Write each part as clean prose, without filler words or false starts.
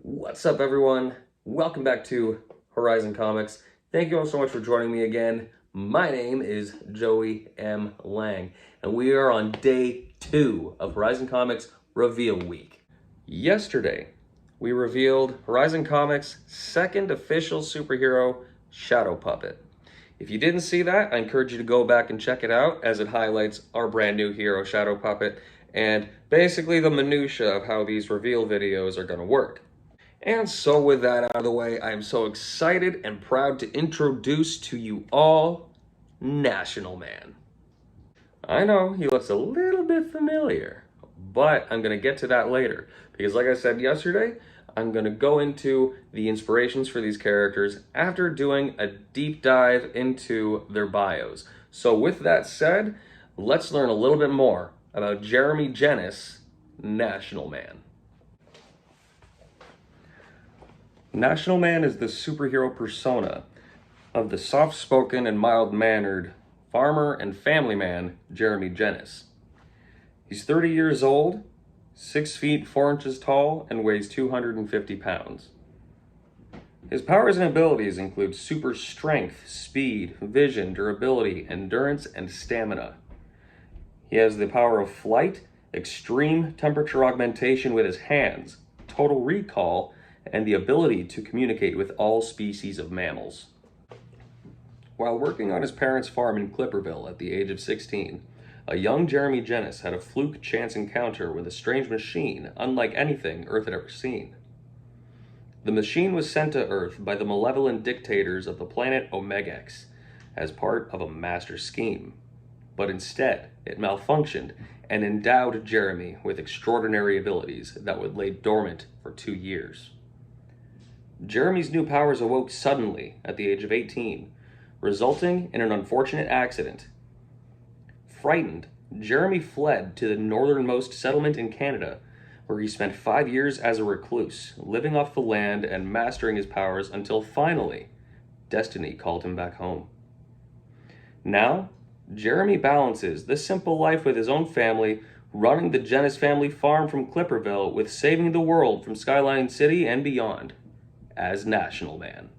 What's up, everyone? Welcome back to Horizon Comix. Thank you all so much for joining me again. My name is Joey M. Lang, and we are on day 2 of Horizon Comix Reveal Week. Yesterday, we revealed Horizon Comix' second official superhero, Shadow Puppet. If you didn't see that, I encourage you to go back and check it out, as it highlights our brand new hero, Shadow Puppet, and basically the minutia of how these reveal videos are going to work. And so with that out of the way, I am so excited and proud to introduce to you all National Man. I know he looks a little bit familiar, but I'm going to get to that later because like I said yesterday, I'm going to go into the inspirations for these characters after doing a deep dive into their bios. So with that said, let's learn a little bit more about Jeremy Jennis, National Man. National Man is the superhero persona of the soft-spoken and mild-mannered farmer and family man, Jeremy Jennis. He's 30 years old, 6 feet 4 inches tall, and weighs 250 pounds. His powers and abilities include super strength, speed, vision, durability, endurance, and stamina. He has the power of flight, extreme temperature augmentation with his hands, total recall, and the ability to communicate with all species of mammals. While working on his parents' farm in Clipperville at the age of 16, a young Jeremy Jennis had a fluke chance encounter with a strange machine unlike anything Earth had ever seen. The machine was sent to Earth by the malevolent dictators of the planet Omegex as part of a master scheme, but instead it malfunctioned and endowed Jeremy with extraordinary abilities that would lay dormant for 2 years. Jeremy's new powers awoke suddenly at the age of 18, resulting in an unfortunate accident. Frightened, Jeremy fled to the northernmost settlement in Canada, where he spent 5 years as a recluse, living off the land and mastering his powers until finally, destiny called him back home. Now, Jeremy balances this simple life with his own family, running the Jennis family farm from Clipperville with saving the world from Skyline City and beyond, as National Man.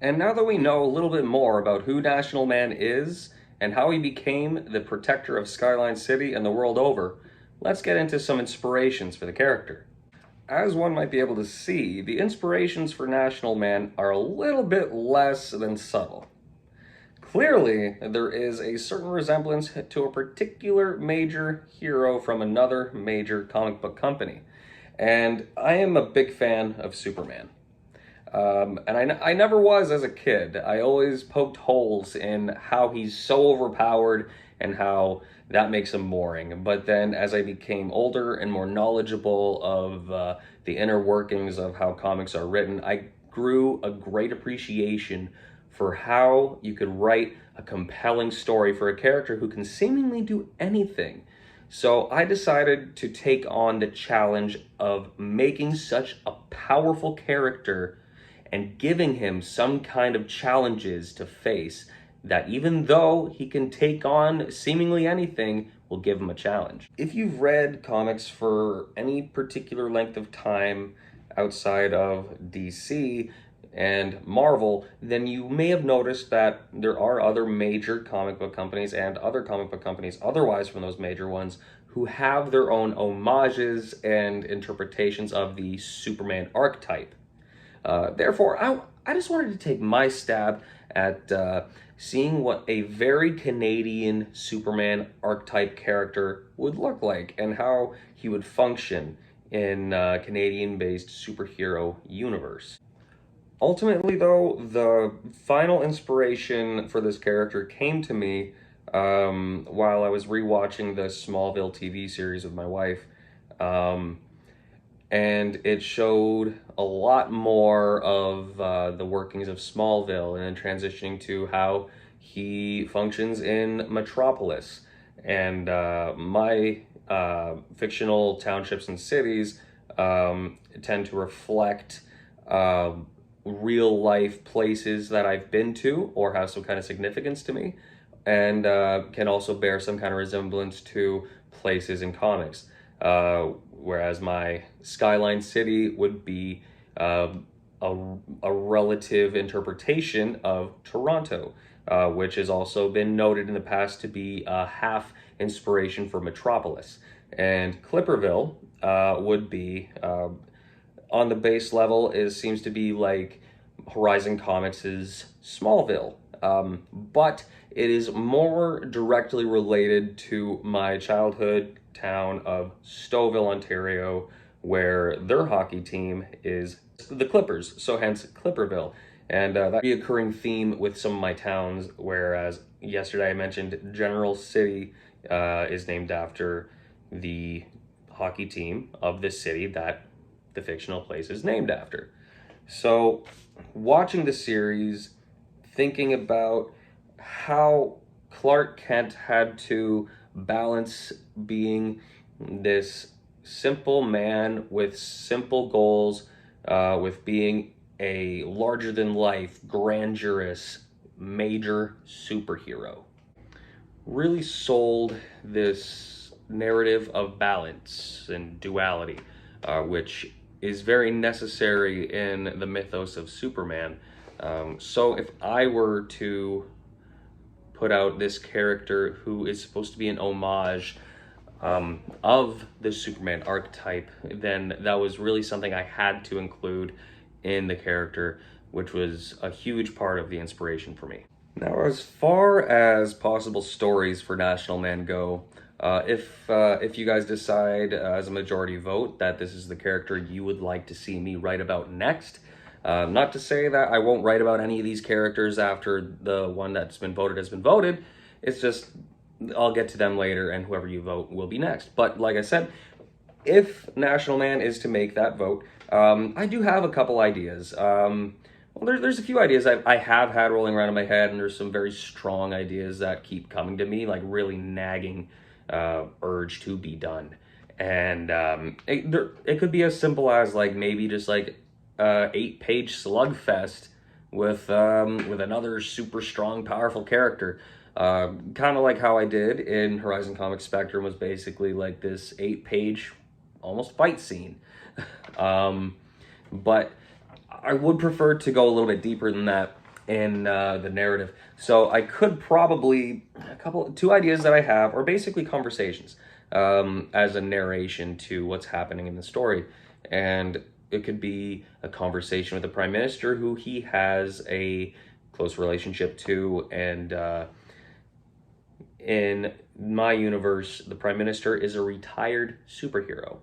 And now that we know a little bit more about who National Man is and how he became the protector of Skyline City and the world over, let's get into some inspirations for the character. As one might be able to see, the inspirations for National Man are a little bit less than subtle. Clearly, there is a certain resemblance to a particular major hero from another major comic book company. And I am a big fan of Superman. And I never was as a kid. I always poked holes in how he's so overpowered and how that makes him boring. But then as I became older and more knowledgeable of the inner workings of how comics are written, I grew a great appreciation for how you could write a compelling story for a character who can seemingly do anything. So I decided to take on the challenge of making such a powerful character and giving him some kind of challenges to face that even though he can take on seemingly anything, will give him a challenge. If you've read comics for any particular length of time outside of DC and Marvel, then you may have noticed that there are other major comic book companies and other comic book companies otherwise from those major ones who have their own homages and interpretations of the Superman archetype. Therefore, I just wanted to take my stab at seeing what a very Canadian Superman archetype character would look like and how he would function in a Canadian-based superhero universe. Ultimately, though, the final inspiration for this character came to me while I was rewatching the Smallville TV series with my wife. And it showed a lot more of the workings of Smallville and then transitioning to how he functions in Metropolis. And my fictional townships and cities tend to reflect real life places that I've been to or have some kind of significance to me, and can also bear some kind of resemblance to places in comics. whereas my Skyline City would be a relative interpretation of Toronto, which has also been noted in the past to be a half inspiration for Metropolis. And Clipperville would be, on the base level, seems to be like Horizon Comix' Smallville. But it is more directly related to my childhood town of Stouffville, Ontario, where their hockey team is the Clippers, so hence Clipperville. And that reoccurring theme with some of my towns, whereas yesterday I mentioned General City is named after the hockey team of the city that the fictional place is named after. So watching the series, thinking about how Clark Kent had to balance being this simple man with simple goals, with being a larger-than-life, grandiose, major superhero. Really sold this narrative of balance and duality, which is very necessary in the mythos of Superman. So if I were to put out this character who is supposed to be an homage of the Superman archetype, then that was really something I had to include in the character, which was a huge part of the inspiration for me. Now, as far as possible stories for National Man go, if you guys decide as a majority vote that this is the character you would like to see me write about next, not to say that I won't write about any of these characters after the one that's been voted has been voted, it's just I'll get to them later, and whoever you vote will be next. But like I said, if National Man is to make that vote, I do have a couple ideas. Well, there's a few ideas I have had rolling around in my head, and there's some very strong ideas that keep coming to me, like really nagging urge to be done. And it could be as simple as like maybe just like 8-page slugfest with another super strong, powerful character. Kind of like how I did in Horizon Comix Spectrum, was basically like this 8-page almost fight scene. But I would prefer to go a little bit deeper than that in the narrative. So I could probably, two ideas that I have are basically conversations as a narration to what's happening in the story. And it could be a conversation with the Prime Minister who he has a close relationship to, and in my universe, the Prime Minister is a retired superhero,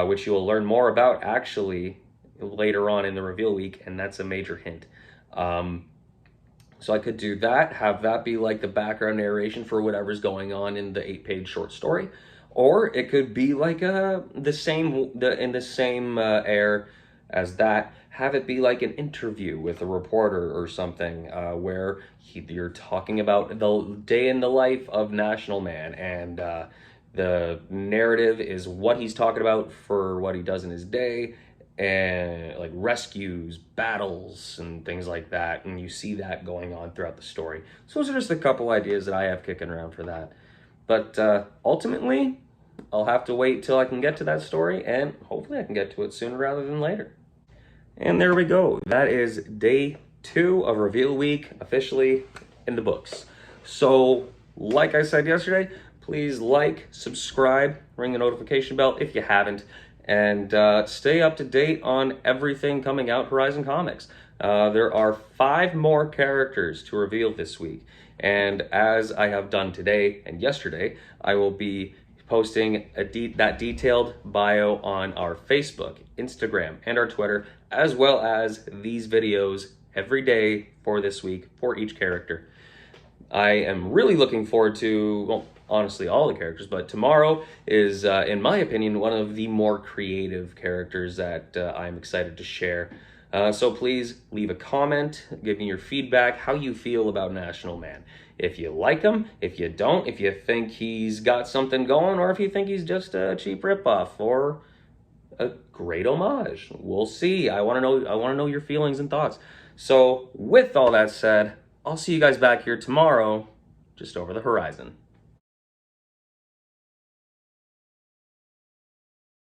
which you will learn more about actually later on in the reveal week, and that's a major hint. So I could do that, have that be like the background narration for whatever's going on in the 8-page short story, or it could be like in the same air as that, have it be like an interview with a reporter or something, where you're talking about the day in the life of National Man, and the narrative is what he's talking about for what he does in his day, and like rescues, battles, and things like that, and you see that going on throughout the story. So those are just a couple ideas that I have kicking around for that. But ultimately, I'll have to wait till I can get to that story, and hopefully I can get to it sooner rather than later. And there we go. That is day 2 of Reveal Week, officially in the books. So, like I said yesterday, please like, subscribe, ring the notification bell if you haven't, and stay up to date on everything coming out Horizon Comix. There are 5 more characters to reveal this week, and as I have done today and yesterday, I will be posting that detailed bio on our Facebook, Instagram, and our Twitter, as well as these videos every day for this week for each character. I am really looking forward to, well, honestly, all the characters, but tomorrow is, in my opinion, one of the more creative characters that I'm excited to share. So please leave a comment, give me your feedback, how you feel about National Man. If you like him, if you don't, if you think he's got something going, or if you think he's just a cheap ripoff or a great homage. We'll see. I want to know your feelings and thoughts. So with all that said, I'll see you guys back here tomorrow, just over the horizon.